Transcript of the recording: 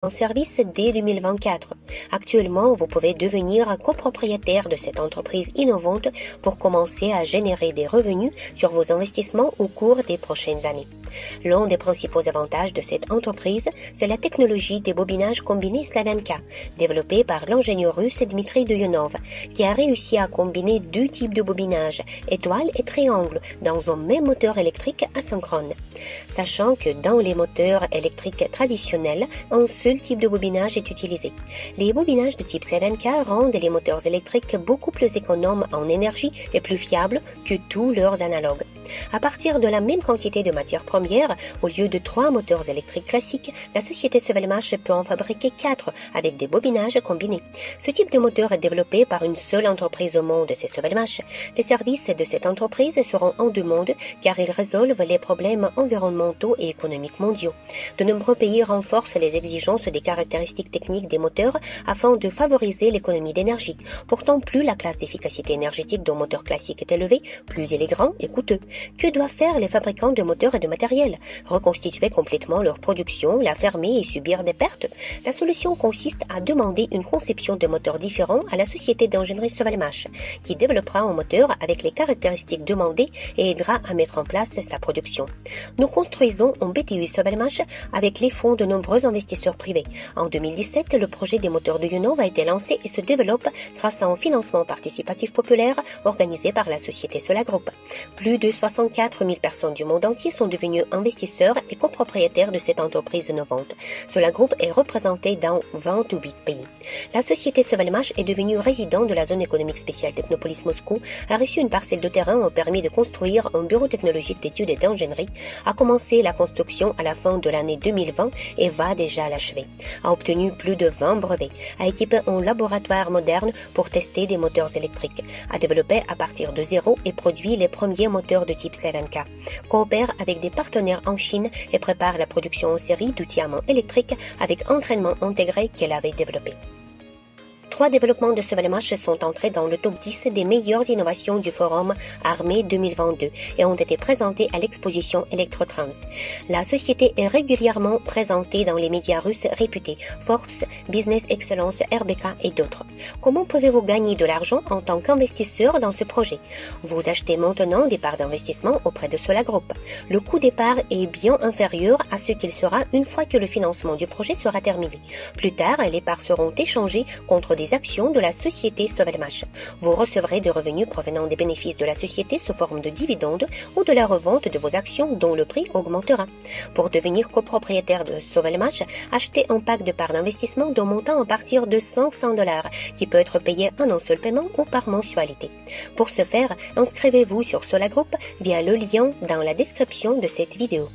en service dès 2024. Actuellement, vous pouvez devenir copropriétaire de cette entreprise innovante pour commencer à générer des revenus sur vos investissements au cours des prochaines années. L'un des principaux avantages de cette entreprise, c'est la technologie des bobinages combinés Slavenka, développée par l'ingénieur russe Dmitry Duyunov, qui a réussi à combiner deux types de bobinages, étoile et triangle, dans un même moteur électrique asynchrone. Sachant que dans les moteurs électriques traditionnels, un seul type de bobinage est utilisé. Les bobinages de type Slavenka rendent les moteurs électriques beaucoup plus économes en énergie et plus fiables que tous leurs analogues. À partir de la même quantité de matières premières, au lieu de 3 moteurs électriques classiques, la société Sovelmash peut en fabriquer 4 avec des bobinages combinés. Ce type de moteur est développé par une seule entreprise au monde, c'est Sovelmash. Les services de cette entreprise seront en demande car ils résolvent les problèmes environnementaux et économiques mondiaux. De nombreux pays renforcent les exigences des caractéristiques techniques des moteurs afin de favoriser l'économie d'énergie. Pourtant, plus la classe d'efficacité énergétique d'un moteur classique est élevée, plus il est grand et coûteux. Que doivent faire les fabricants de moteurs et de matériel? Reconstituer complètement leur production, la fermer et subir des pertes? La solution consiste à demander une conception de moteur différent à la société d'ingénierie Sovelmash, qui développera un moteur avec les caractéristiques demandées et aidera à mettre en place sa production. Nous construisons un BTU Sovelmash avec les fonds de nombreux investisseurs privés. En 2017, le projet des moteurs de Duyunov a été lancé et se développe grâce à un financement participatif populaire organisé par la société Solagroup. Plus de 64 000 personnes du monde entier sont devenues investisseurs et copropriétaires de cette entreprise innovante. Solagroup est représenté dans 28 pays. La société Sovelmash est devenue résident de la zone économique spéciale Technopolis Moscou, a reçu une parcelle de terrain au permis de construire un bureau technologique d'études et d'ingénierie, a commencé la construction à la fin de l'année 2020 et va déjà l'achever, a obtenu plus de 20 brevets, a équipé un laboratoire moderne pour tester des moteurs électriques, a développé à partir de zéro et produit les premiers moteurs de type Slavenka, coopère avec des partenaires en Chine et prépare la production en série d'outils à main électriques avec entraînement intégré qu'elle avait développé. 3 développements de Sovelmash sont entrés dans le top 10 des meilleures innovations du Forum Armée 2022 et ont été présentés à l'exposition Electrotrans. La société est régulièrement présentée dans les médias russes réputés, Forbes, Business Excellence, RBK et d'autres. Comment pouvez-vous gagner de l'argent en tant qu'investisseur dans ce projet? Vous achetez maintenant des parts d'investissement auprès de Solagroup. Le coût des parts est bien inférieur à ce qu'il sera une fois que le financement du projet sera terminé. Plus tard, les parts seront échangées contre des actions de la société Sovelmash. Vous recevrez des revenus provenant des bénéfices de la société sous forme de dividendes ou de la revente de vos actions dont le prix augmentera. Pour devenir copropriétaire de Sovelmash, achetez un pack de parts d'investissement d'un montant à partir de $500 qui peut être payé en un seul paiement ou par mensualité. Pour ce faire, inscrivez-vous sur Solagroup via le lien dans la description de cette vidéo.